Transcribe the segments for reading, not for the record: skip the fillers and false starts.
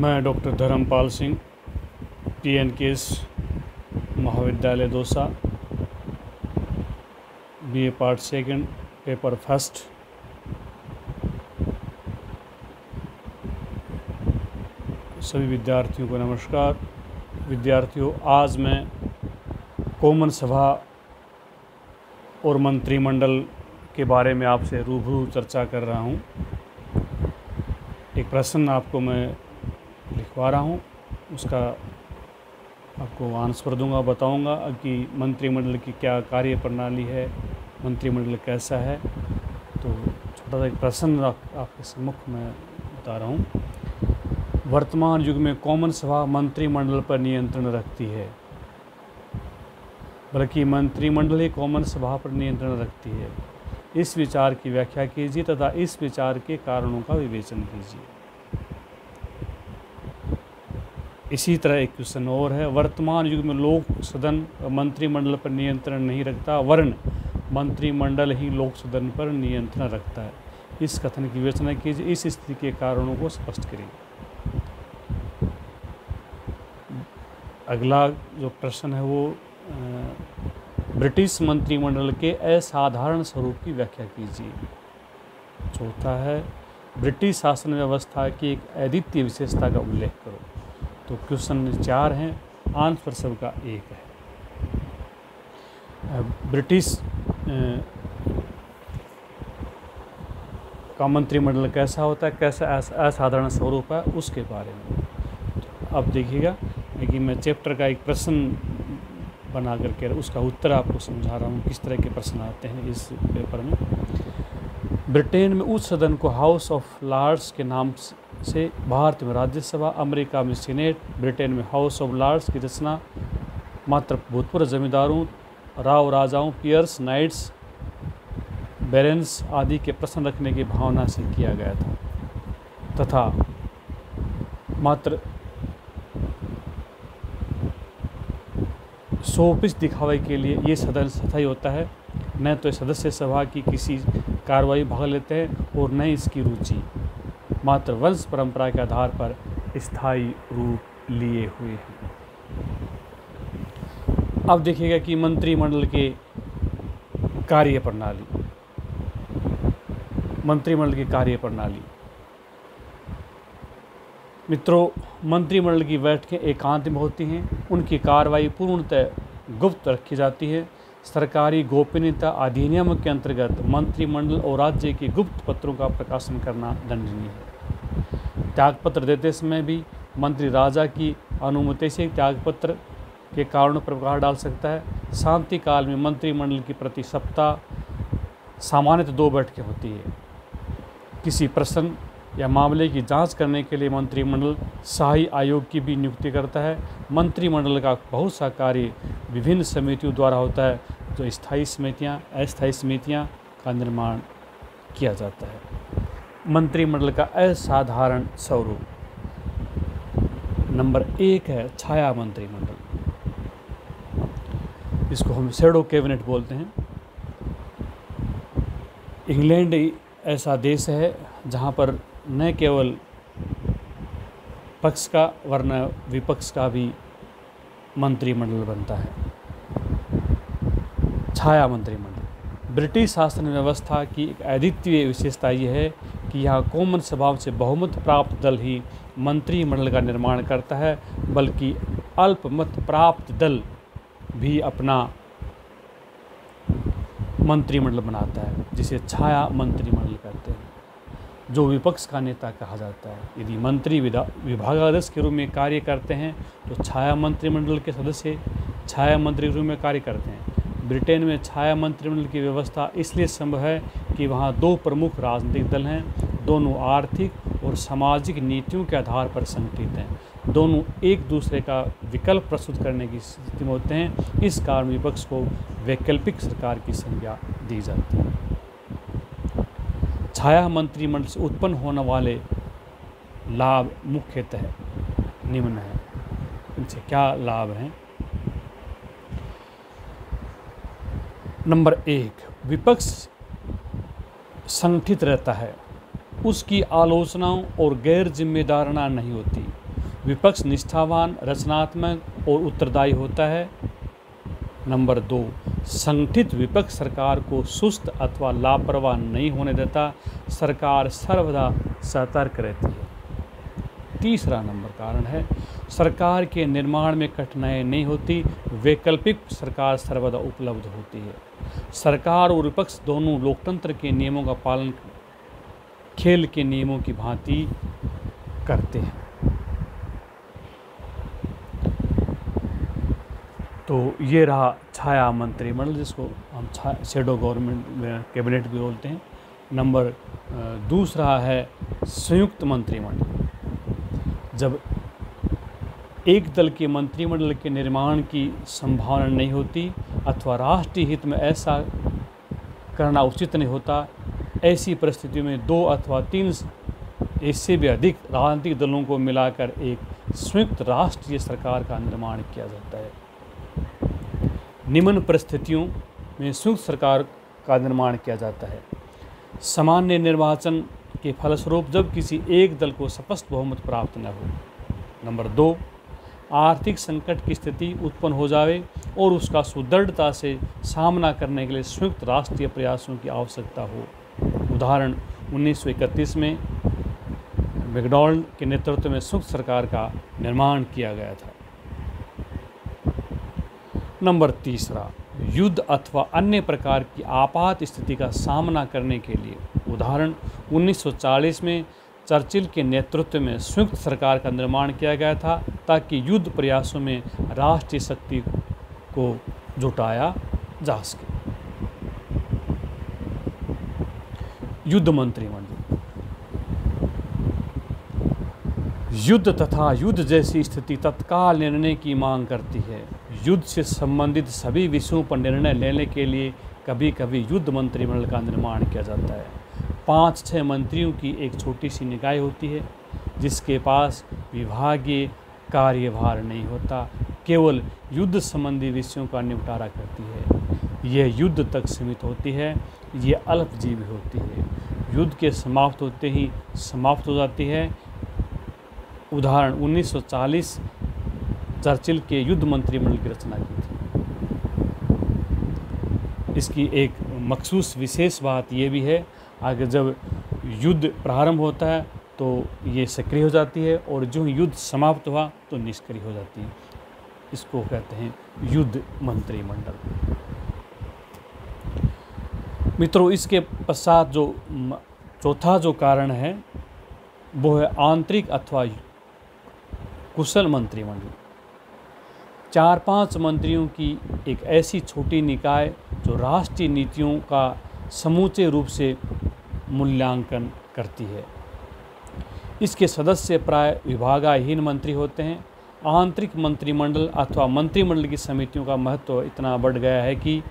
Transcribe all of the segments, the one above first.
मैं doctor Dharmpal Singh, PNKS महाविद्यालय Dausa, BA part second, paper first. सभी विद्यार्थियों को नमस्कार। विद्यार्थियों, आज मैं कॉमन सभा और मंत्रिमंडल के बारे में आपसे रूबरू चर्चा कर रहा हूँ। एक प्रश्न आपको मैं लिखवा रहा हूँ, उसका आपको आंसर दूंगा, बताऊंगा कि मंत्रिमंडल की क्या कार्य प्रणाली है, मंत्रिमंडल कैसा है। तो छोटा सा एक प्रश्न आपके सम्मुख में बता रहा हूँ। वर्तमान युग में कॉमन सभा मंत्रिमंडल पर नियंत्रण रखती है, बल्कि मंत्रिमंडल ही कॉमन सभा पर नियंत्रण रखती है। इस विचार की व्याख्या कीजिए तथा इस विचार के कारणों का विवेचन कीजिए। इसी तरह एक क्वेश्चन और है, वर्तमान युग में लोक सदन मंत्रिमंडल पर नियंत्रण नहीं रखता, वरन मंत्रिमंडल ही लोक सदन पर नियंत्रण रखता है। इस कथन की विवेचना कीजिए, इस स्थिति के कारणों को स्पष्ट करिए। अगला जो प्रश्न है वो ब्रिटिश मंत्रिमंडल के असाधारण स्वरूप की व्याख्या कीजिए। चौथा है, ब्रिटिश शासन व्यवस्था की एक अद्वितीय विशेषता का उल्लेख करो। तो क्वेश्चन 4 हैं, आंसर सबका एक है। ब्रिटिश का मंत्रिमंडल कैसा होता है, कैसा असाधारण स्वरूप है, उसके बारे में अब देखिएगा कि मैं चैप्टर का एक प्रश्न बना करके उसका उत्तर आपको समझा रहा हूँ, किस तरह के प्रश्न आते हैं इस पेपर में। ब्रिटेन में उच्च सदन को हाउस ऑफ लॉर्ड्स के नाम से, भारत में राज्यसभा, अमेरिका में सीनेट, ब्रिटेन में हाउस ऑफ लॉर्ड्स की रचना मात्र भूतपूर्व जमींदारों, राव राजाओं, पियर्स, नाइट्स, बैरन्स आदि के प्रश्न रखने की भावना से किया गया था तथा मात्र शोपीस दिखावे के लिए ये सदन स्थायी होता है। न तो सदस्य सभा की किसी कार्रवाई भाग लेते हैं और न इसकी रुचि मात्र वंश परंपरा के आधार पर स्थायी रूप लिए हुए हैं। अब देखिएगा कि मंत्रिमंडल के कार्य प्रणाली, मंत्रिमंडल की कार्य प्रणाली। मित्रों, मंत्रिमंडल की बैठकें एकांत में होती हैं, उनकी कार्रवाई पूर्णतः गुप्त रखी जाती है। सरकारी गोपनीयता अधिनियम के अंतर्गत मंत्रिमंडल और राज्य के गुप्त पत्रों का प्रकाशन करना दंडनीय है। त्यागपत्र देते समय भी मंत्री राजा की अनुमति से त्यागपत्र के कारण पर प्रकाश डाल सकता है। शांति काल में मंत्रिमंडल की प्रति सप्ताह सामान्यतः 2 बैठकें होती है। किसी प्रश्न या मामले की जांच करने के लिए मंत्रिमंडल शाही आयोग की भी नियुक्ति करता है। मंत्रिमंडल का बहुत सा कार्य विभिन्न समितियों द्वारा होता है, जो स्थायी समितियां, अस्थायी समितियां का निर्माण किया जाता है। मंत्रिमंडल का असाधारण स्वरूप नंबर 1 है छाया मंत्रिमंडल। इसको हम शैडो कैबिनेट बोलते हैं। इंग्लैंड ऐसा देश है जहाँ पर न केवल पक्ष का वरना विपक्ष का भी मंत्रिमंडल बनता है। छाया मंत्रिमंडल। ब्रिटिश शासन व्यवस्था की एक अद्वितीय विशेषता यह है कि यहाँ कॉमन सभा से बहुमत प्राप्त दल ही मंत्रिमंडल का निर्माण करता है, बल्कि अल्पमत प्राप्त दल भी अपना मंत्रिमंडल बनाता है, जिसे छाया मंत्रिमंडल कहते हैं, जो विपक्ष का नेता कहा जाता है। यदि मंत्री विभागाध्यक्ष के रूप में कार्य करते हैं तो छाया मंत्रिमंडल के सदस्य छाया मंत्री के रूप में कार्य करते हैं। ब्रिटेन में छाया मंत्रिमंडल की व्यवस्था इसलिए संभव है कि वहाँ 2 प्रमुख राजनीतिक दल हैं, दोनों आर्थिक और सामाजिक नीतियों के आधार पर संगठित हैं, दोनों एक दूसरे का विकल्प प्रस्तुत करने की स्थिति में होते हैं। इस कारण विपक्ष को वैकल्पिक सरकार की संज्ञा दी जाती है। छाया मंत्रिमंडल से उत्पन्न होने वाले लाभ मुख्यतः निम्न हैं। इनसे क्या लाभ हैं? नंबर 1, विपक्ष संगठित रहता है, उसकी आलोचनाओं और गैर जिम्मेदाराना नहीं होती। विपक्ष निष्ठावान, रचनात्मक और उत्तरदायी होता है। नंबर 2, संगठित विपक्ष सरकार को सुस्त अथवा लापरवाह नहीं होने देता, सरकार सर्वदा सतर्क रहती है। तीसरा नंबर कारण है, सरकार के निर्माण में कठिनाई नहीं होती, वैकल्पिक सरकार सर्वदा उपलब्ध होती है। सरकार और विपक्ष दोनों लोकतंत्र के नियमों का पालन खेल के नियमों की भांति करते हैं। तो ये रहा छाया मंत्रिमंडल, जिसको हम शैडो गवर्नमेंट कैबिनेट भी बोलते हैं। नंबर दूसरा है संयुक्त मंत्रिमंडल। जब एक दल के मंत्रिमंडल के निर्माण की संभावना नहीं होती अथवा राष्ट्रीय हित में ऐसा करना उचित नहीं होता, ऐसी परिस्थितियों में 2 अथवा 3 इससे भी अधिक राजनीतिक दलों को मिलाकर एक संयुक्त राष्ट्रीय सरकार का निर्माण किया जाता है। निम्न परिस्थितियों में संयुक्त सरकार का निर्माण किया जाता है। सामान्य निर्वाचन के फलस्वरूप जब किसी एक दल को स्पष्ट बहुमत प्राप्त न हो। नंबर 2, आर्थिक संकट की स्थिति उत्पन्न हो जावे और उसका सुदृढ़ता से सामना करने के लिए संयुक्त राष्ट्रीय प्रयासों की आवश्यकता हो। उदाहरण 1931 में मैकडॉनल्ड के नेतृत्व में संयुक्त सरकार का निर्माण किया गया था। नंबर 3, युद्ध अथवा अन्य प्रकार की आपात स्थिति का सामना करने के लिए। उदाहरण 1940 में चर्चिल के नेतृत्व में संयुक्त सरकार का निर्माण किया गया था ताकि युद्ध प्रयासों में राष्ट्रीय शक्ति को जुटाया जा सके। युद्ध मंत्रिमंडल। युद्ध तथा युद्ध जैसी स्थिति तत्काल निर्णय की मांग करती है। युद्ध से संबंधित सभी विषयों पर निर्णय लेने के लिए कभी कभी युद्ध मंत्रिमंडल का निर्माण किया जाता है। 5-6 मंत्रियों की एक छोटी सी निकाय होती है जिसके पास विभागीय कार्यभार नहीं होता, केवल युद्ध संबंधी विषयों का निपटारा करती है। यह युद्ध तक सीमित होती है, यह अल्पजीवी होती है, युद्ध के समाप्त होते ही समाप्त हो जाती है। उदाहरण 1940 चर्चिल के युद्ध मंत्रिमंडल की रचना की थी। इसकी एक मखसूस विशेष बात यह भी है, आगे जब युद्ध प्रारंभ होता है तो ये सक्रिय हो जाती है और जो युद्ध समाप्त हुआ तो निष्क्रिय हो जाती है। इसको कहते हैं युद्ध मंत्रिमंडल। मित्रों, इसके पश्चात जो चौथा जो कारण है वो है आंतरिक अथवा कुशल मंत्रिमंडल। 4-5 मंत्रियों की एक ऐसी छोटी निकाय जो राष्ट्रीय नीतियों का समूचे रूप से मूल्यांकन करती है। इसके सदस्य प्राय विभागहीन मंत्री होते हैं। आंतरिक मंत्रिमंडल अथवा मंत्रिमंडल की समितियों का महत्व इतना बढ़ गया है कि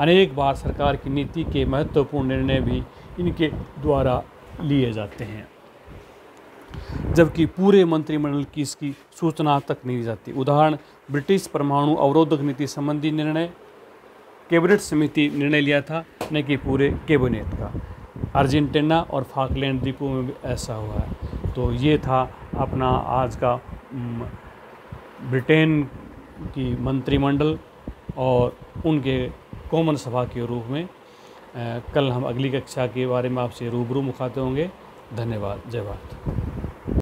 अनेक बार सरकार की नीति के महत्वपूर्ण निर्णय भी इनके द्वारा लिए जाते हैं, जबकि पूरे मंत्रिमंडल की इसकी सूचना तक नहीं दी जाती। उदाहरण ब्रिटिश परमाणु अवरोधक नीति संबंधी निर्णय कैबिनेट समिति निर्णय लिया था, न कि पूरे कैबिनेट का। अर्जेंटीना और फाकलैंड द्वीपों में भी ऐसा हुआ है। तो ये था अपना आज का ब्रिटेन की मंत्रिमंडल और उनके कॉमन सभा के रूप में। कल हम अगली कक्षा के बारे में आपसे रूबरू मुखातिब होंगे। धन्यवाद। जय भारत।